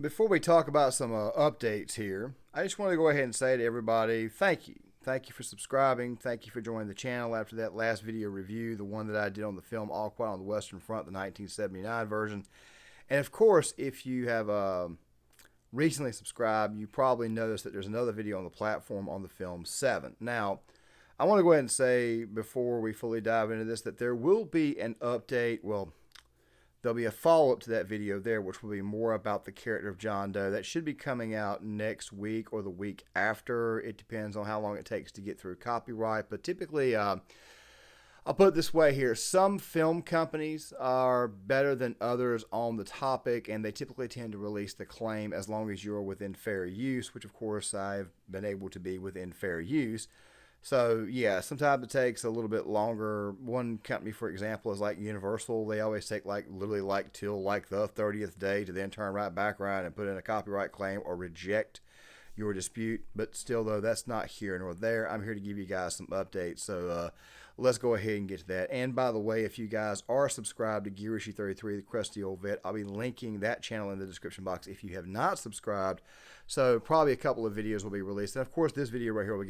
Before we talk about some updates here, I just want to go ahead and say to everybody, thank you. Thank you for subscribing. Thank you for joining the channel after that last video review, the one that I did on the film All Quiet on the Western Front, the 1979 version. And of course, if you have recently subscribed, you probably noticed that there's another video on the platform on the film 7. Now, I want to go ahead and say before we fully dive into this that there will be an update. Well, there'll be a follow-up to that video there, which will be more about the character of John Doe. That should be coming out next week or the week after. It depends on how long it takes to get through copyright. But typically, I'll put it this way here. Some film companies are better than others on the topic, and they typically tend to release the claim as long as you're within fair use, which, of course, I've been able to be within fair use. So, yeah, sometimes it takes a little bit longer. One company, for example, is like Universal. They always take literally till the 30th day to then turn right back around and put in a copyright claim or reject your dispute. But still, though, that's not here nor there. I'm here to give you guys some updates. So, let's go ahead and get to that. And by the way, if you guys are subscribed to Gear Issue 33, the Krusty Old Vet, I'll be linking that channel in the description box if you have not subscribed. So probably a couple of videos will be released. And of course, this video right here will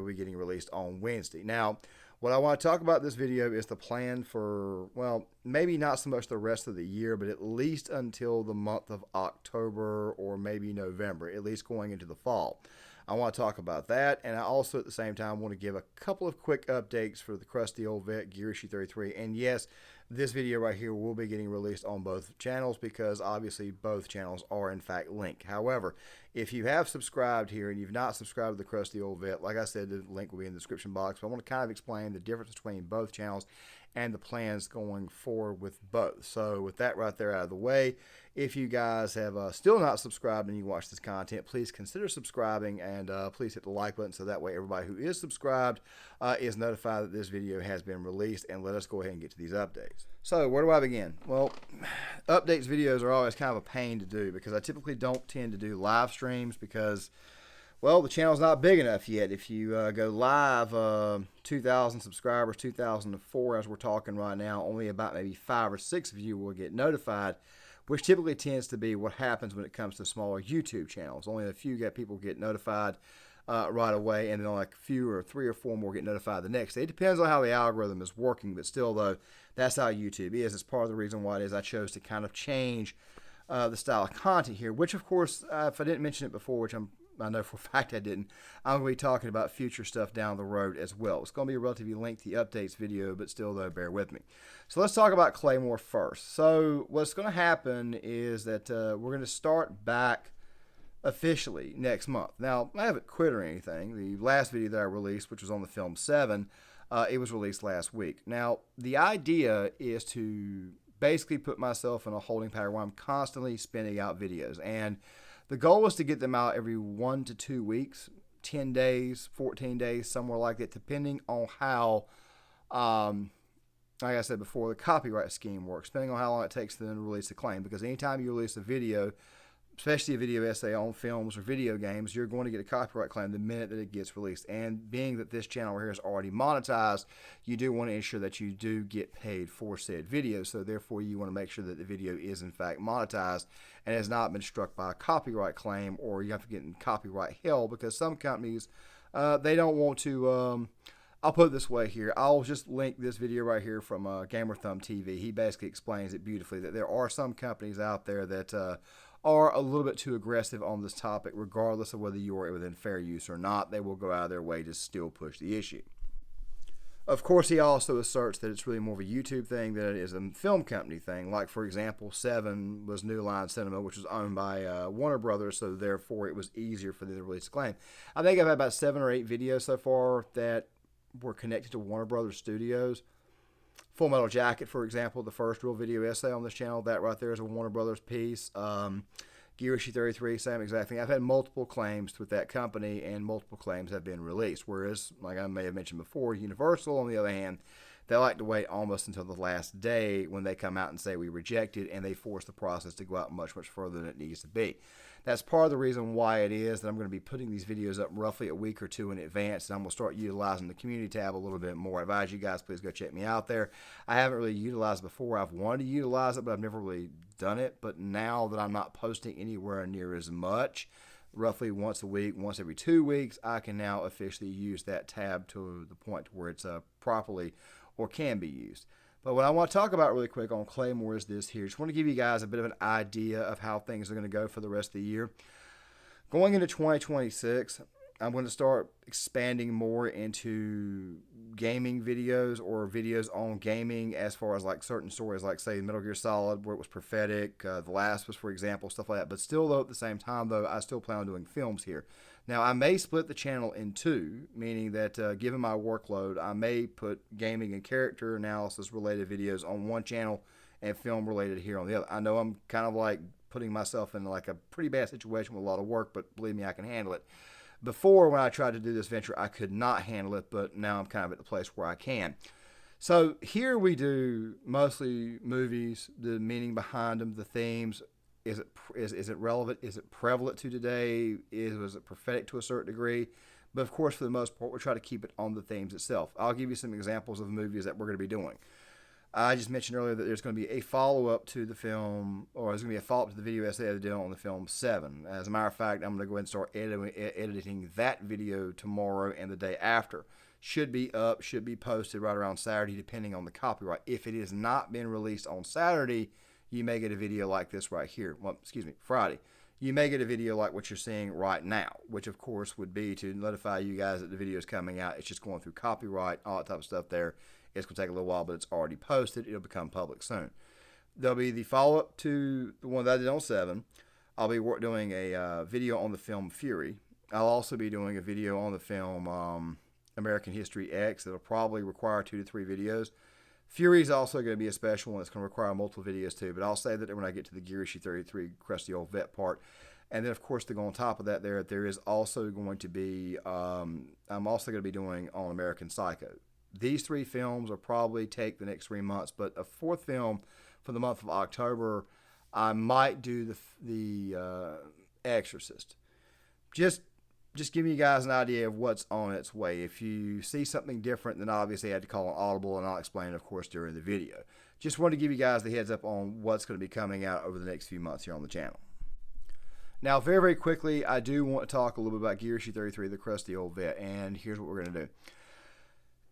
be getting released on Wednesday. Now, what I want to talk about this video is the plan for, well, maybe not so much the rest of the year, but at least until the month of October or maybe November, at least going into the fall. I want to talk about that, and I also at the same time want to give a couple of quick updates for the Krusty Old Vet Gear Issue 33. And yes, this video right here will be getting released on both channels because obviously both channels are in fact linked. However, if you have subscribed here and you've not subscribed to the Krusty Old Vet, like I said, the link will be in the description box. But I want to kind of explain the difference between both channels and the plans going forward with both. So with that right there out of the way, if you guys have still not subscribed and you watch this content, please consider subscribing and please hit the like button so that way everybody who is subscribed is notified that this video has been released. And let us go ahead and get to these updates. So where do I begin? Well, updates videos are always kind of a pain to do because I typically don't tend to do live streams because, well, the channel's not big enough yet. If you go live, 2,000 subscribers, 2004 as we're talking right now, only about maybe 5 or 6 of you will get notified, which typically tends to be what happens when it comes to smaller YouTube channels. Only a few people get notified right away, and then like a few or 3 or 4 more get notified the next day. It depends on how the algorithm is working, but still, though, that's how YouTube is. It's part of the reason why it is I chose to kind of change the style of content here, which, of course, if I didn't mention it before, which I know for a fact I didn't, I'm going to be talking about future stuff down the road as well. It's going to be a relatively lengthy updates video, but still, though, bear with me. So let's talk about Claymore first. So what's going to happen is that we're going to start back officially next month. Now, I haven't quit or anything. The last video that I released, which was on the film 7, it was released last week. Now, the idea is to basically put myself in a holding pattern where I'm constantly spinning out videos. And the goal is to get them out every 1 to 2 weeks, 10 days, 14 days, somewhere like that, depending on how, like I said before, the copyright scheme works, depending on how long it takes to then release a claim. Because anytime you release a video, especially a video essay on films or video games, you're going to get a copyright claim the minute that it gets released. And being that this channel here is already monetized, you do want to ensure that you do get paid for said video. So therefore, you want to make sure that the video is in fact monetized and has not been struck by a copyright claim, or you have to get in copyright hell, because some companies, they don't want to... I'll put it this way here. I'll just link this video right here from Gamer Thumb TV. He basically explains it beautifully that there are some companies out there that are a little bit too aggressive on this topic, regardless of whether you are within fair use or not. They will go out of their way to still push the issue. Of course, he also asserts that it's really more of a YouTube thing than it is a film company thing. Like, for example, 7 was New Line Cinema, which was owned by Warner Brothers, so therefore it was easier for them to release a claim. I think I've had about 7 or 8 videos so far that were connected to Warner Brothers Studios. Full Metal Jacket, for example, the first real video essay on this channel, that right there is a Warner Brothers piece. Gear Issue 33, same exact thing. I've had multiple claims with that company, and multiple claims have been released. Whereas, like I may have mentioned before, Universal, on the other hand, They like to wait almost until the last day when they come out and say we reject it, and they force the process to go out much, much further than it needs to be. That's part of the reason why it is that I'm going to be putting these videos up roughly a week or two in advance, and I'm going to start utilizing the community tab a little bit more. I advise you guys, please go check me out there. I haven't really utilized it before. I've wanted to utilize it, but I've never really done it. But now that I'm not posting anywhere near as much, roughly once a week, once every 2 weeks, I can now officially use that tab to the point where it's properly or can be used. But what I want to talk about really quick on Claymore is this here. Just want to give you guys a bit of an idea of how things are going to go for the rest of the year. Going into 2026, I'm going to start expanding more into gaming videos or videos on gaming as far as like certain stories, like say Metal Gear Solid, where it was prophetic, The Last of Us, for example, stuff like that. But still, though, at the same time, though, I still plan on doing films here. Now, I may split the channel in two, meaning that given my workload, I may put gaming and character analysis related videos on one channel and film related here on the other. I know I'm kind of like putting myself in like a pretty bad situation with a lot of work, but believe me, I can handle it. Before, when I tried to do this venture, I could not handle it, but now I'm kind of at the place where I can. So here we do mostly movies, the meaning behind them, the themes. Is it relevant? Is it prevalent to today? Was it prophetic to a certain degree? But of course, for the most part, we'll try to keep it on the themes itself. I'll give you some examples of movies that we're going to be doing. I just mentioned earlier that there's going to be a follow-up to the film, or there's going to be a follow-up to the video essay I did on the film 7. As a matter of fact, I'm going to go ahead and start editing that video tomorrow and the day after. Should be up, should be posted right around Saturday, depending on the copyright. If it has not been released on Saturday, you may get a video like this right here. Well, excuse me, Friday. You may get a video like what you're seeing right now, which of course would be to notify you guys that the video is coming out. It's just going through copyright, all that type of stuff there. It's going to take a little while, but it's already posted. It'll become public soon. There'll be the follow-up to the one that I did on 7. I'll be doing a video on the film Fury. I'll also be doing a video on the film American History X. That'll probably require 2 to 3 videos. Fury is also going to be a special one. It's going to require multiple videos too, but I'll say that when I get to the Gear Issue 33 Krusty Old Vet part. And then, of course, to go on top of that, there is also going to be, I'm also going to be doing on American Psycho. These 3 films will probably take the next 3 months, but a 4th film for the month of October, I might do the Exorcist. Just giving you guys an idea of what's on its way. If you see something different, then obviously I had to call an audible, and I'll explain it, of course, during the video. Just wanted to give you guys the heads up on what's going to be coming out over the next few months here on the channel. Now, very, very quickly, I do want to talk a little bit about Gear Issue 33, the Krusty Old Vet, and here's what we're going to do.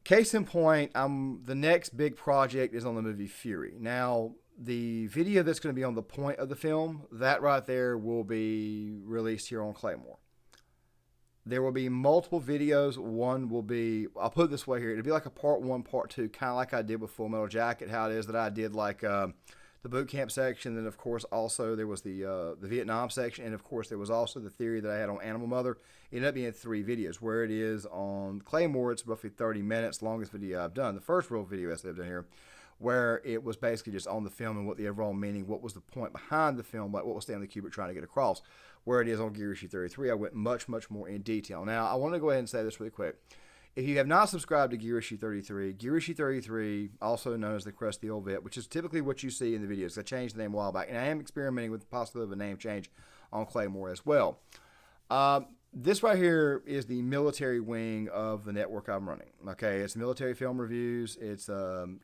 Case in point, the next big project is on the movie Fury. Now, the video that's going to be on the point of the film, that right there will be released here on Claymore. There will be multiple videos. One will be, I'll put it this way here, it'll be like a part 1, part 2, kind of like I did with Full Metal Jacket, how it is that I did like the boot camp section, and of course also there was the Vietnam section, and of course there was also the theory that I had on Animal Mother. It ended up being 3 videos. Where it is on Claymore, it's roughly 30 minutes, longest video I've done. The first real video essay I've done here, where it was basically just on the film and what the overall meaning, what was the point behind the film, like what was Stanley Kubrick trying to get across. Where it is on Gear Issue 33, I went much, much more in detail. Now, I want to go ahead and say this really quick. If you have not subscribed to Gear Issue 33, also known as the Krusty Old Vet, which is typically what you see in the videos. I changed the name a while back, and I am experimenting with the possibility of a name change on Claymore as well. This right here is the military wing of the network I'm running. Okay, it's military film reviews. It's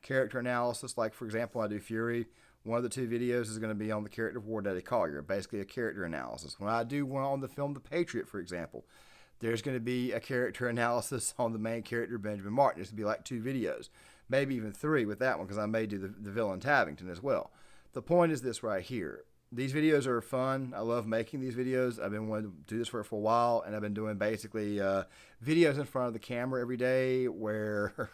character analysis. Like, for example, I do Fury. One of the 2 videos is going to be on the character of Wardaddy Collier, basically a character analysis. When I do one on the film The Patriot, for example, there's going to be a character analysis on the main character, Benjamin Martin. It's going to be like 2 videos, maybe even 3 with that one, because I may do the villain Tavington as well. The point is this right here. These videos are fun. I love making these videos. I've been wanting to do this for a while, and I've been doing basically videos in front of the camera every day where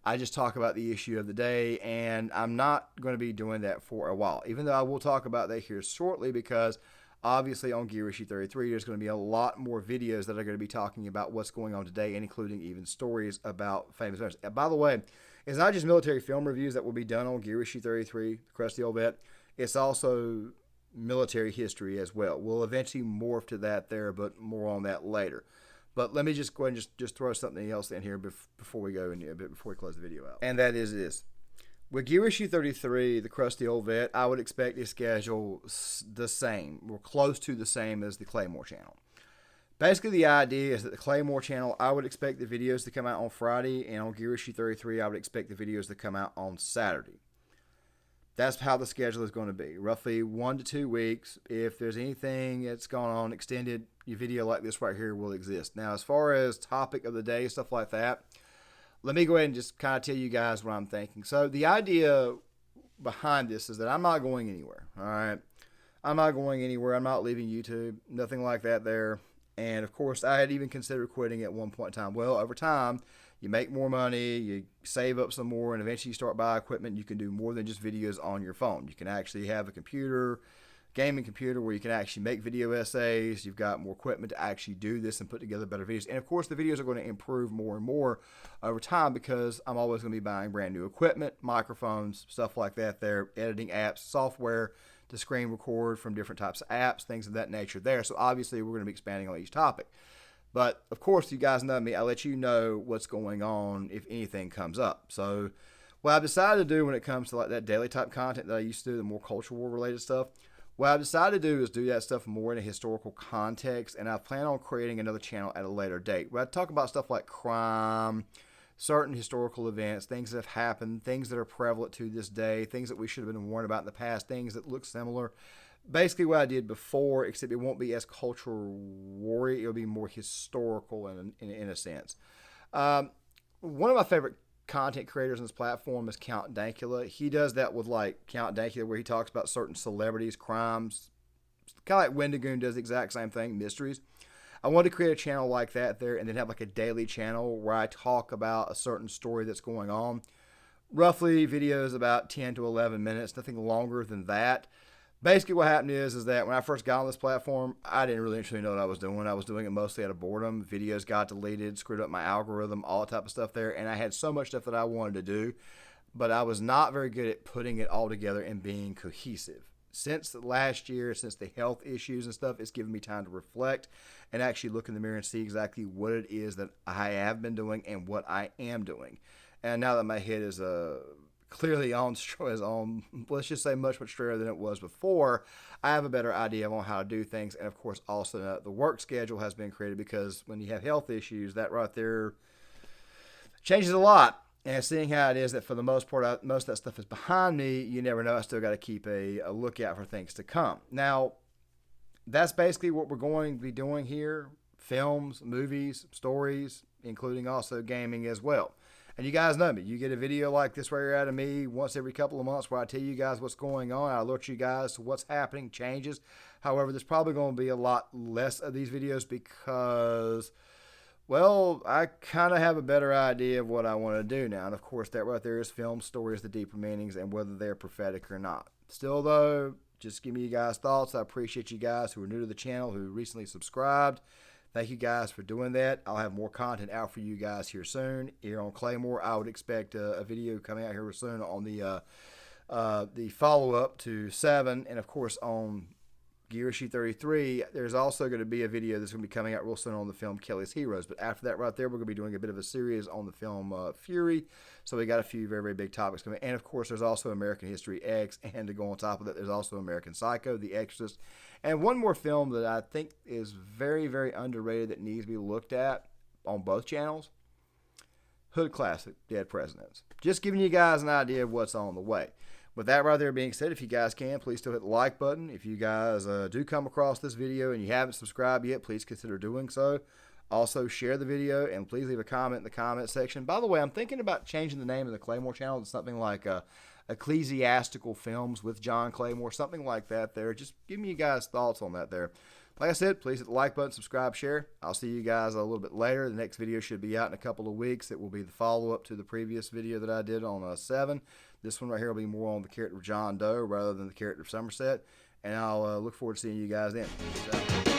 I just talk about the issue of the day, and I'm not going to be doing that for a while, even though I will talk about that here shortly, because obviously on Gear Issue 33, there's going to be a lot more videos that are going to be talking about what's going on today, and including even stories about famous events. And by the way, it's not just military film reviews that will be done on Gear Issue 33, Krusty Old Vet. It's also military history as well. We'll eventually morph to that there, but more on that later. But let me just go ahead and just throw something else in here before we go in a bit before we close the video out. And that is this. With Gear Issue 33, the Krusty Old Vet, I would expect his schedule the same, or close to the same as the Claymore channel. Basically, the idea is that the Claymore channel, I would expect the videos to come out on Friday, and on Gear Issue 33, I would expect the videos to come out on Saturday. That's how the schedule is going to be. Roughly 1 to 2 weeks. If there's anything that's going on extended, your video like this right here will exist. Now, as far as topic of the day, stuff like that, let me go ahead and just kind of tell you guys what I'm thinking. So the idea behind this is that I'm not going anywhere. All right. I'm not going anywhere. I'm not leaving YouTube. Nothing like that there. And of course, I had even considered quitting at one point in time. Well, over time, you make more money, you save up some more, and eventually you start buying equipment. You can do more than just videos on your phone. You can actually have a computer, gaming computer, where you can actually make video essays. You've got more equipment to actually do this and put together better videos. And of course, the videos are going to improve more and more over time because I'm always going to be buying brand new equipment, microphones, stuff like that there, editing apps, software to screen record from different types of apps, things of that nature there. So obviously, we're going to be expanding on each topic. But, of course, you guys know me. I'll let you know what's going on if anything comes up. So, what I've decided to do when it comes to like that daily type content that I used to do, the more cultural war related stuff, what I've decided to do is do that stuff more in a historical context, and I plan on creating another channel at a later date where I talk about stuff like crime, certain historical events, things that have happened, things that are prevalent to this day, things that we should have been warned about in the past, things that look similar. Basically what I did before, except it won't be as cultural war-y. It'll be more historical in a sense. One of my favorite content creators on this platform is Count Dankula. He does that with like Count Dankula, where he talks about certain celebrities, crimes, kind of like Wendigoon does the exact same thing, mysteries. I wanted to create a channel like that there and then have like a daily channel where I talk about a certain story that's going on. Roughly videos about 10 to 11 minutes, nothing longer than that. Basically what happened is that when I first got on this platform, I didn't really actually know what I was doing. I was doing it mostly out of boredom. Videos got deleted, screwed up my algorithm, all that type of stuff there. And I had so much stuff that I wanted to do, but I was not very good at putting it all together and being cohesive. Since last year, since the health issues and stuff, it's given me time to reflect and actually look in the mirror and see exactly what it is that I have been doing and what I am doing. And now that my head is clearly on, let's just say much straighter than it was before, I have a better idea on how to do things. And of course, also the work schedule has been created because when you have health issues, that right there changes a lot. And seeing how it is that for the most part, most of that stuff is behind me, you never know. I still got to keep a lookout for things to come. Now, that's basically what we're going to be doing here. Films, movies, stories, including also gaming as well. And you guys know me. You get a video like this right here out of me once every couple of months where I tell you guys what's going on. I alert you guys to what's happening, changes. However, there's probably going to be a lot less of these videos because, well, I kind of have a better idea of what I want to do now. And of course, that right there is film, stories, the deeper meanings, and whether they're prophetic or not. Still, though, just give me you guys thoughts. I appreciate you guys who are new to the channel, who recently subscribed. Thank you guys for doing that. I'll have more content out for you guys here soon. Here on Claymore, I would expect a video coming out here soon on the follow-up to 7. And, of course, on Gear Issue 33, there's also going to be a video that's going to be coming out real soon on the film Kelly's Heroes. But after that right there, we're going to be doing a bit of a series on the film Fury. So we got a few very, very big topics coming. And, of course, there's also American History X. And to go on top of that, there's also American Psycho, The Exorcist. And one more film that I think is very, very underrated that needs to be looked at on both channels, Hood Classic, Dead Presidents. Just giving you guys an idea of what's on the way. With that right there being said, if you guys can, please still hit the like button. If you guys do come across this video and you haven't subscribed yet, please consider doing so. Also, share the video and please leave a comment in the comment section. By the way, I'm thinking about changing the name of the Claymore channel to something like Ecclesiastical Films with John Claymore, something like that there. Just give me you guys thoughts on that there. Like I said, please hit the like button, subscribe, share. I'll see you guys a little bit later. The next video should be out in a couple of weeks. It will be the follow-up to the previous video that I did on 7. This one right here will be more on the character of John Doe rather than the character of Somerset. And I'll look forward to seeing you guys then. Peace out.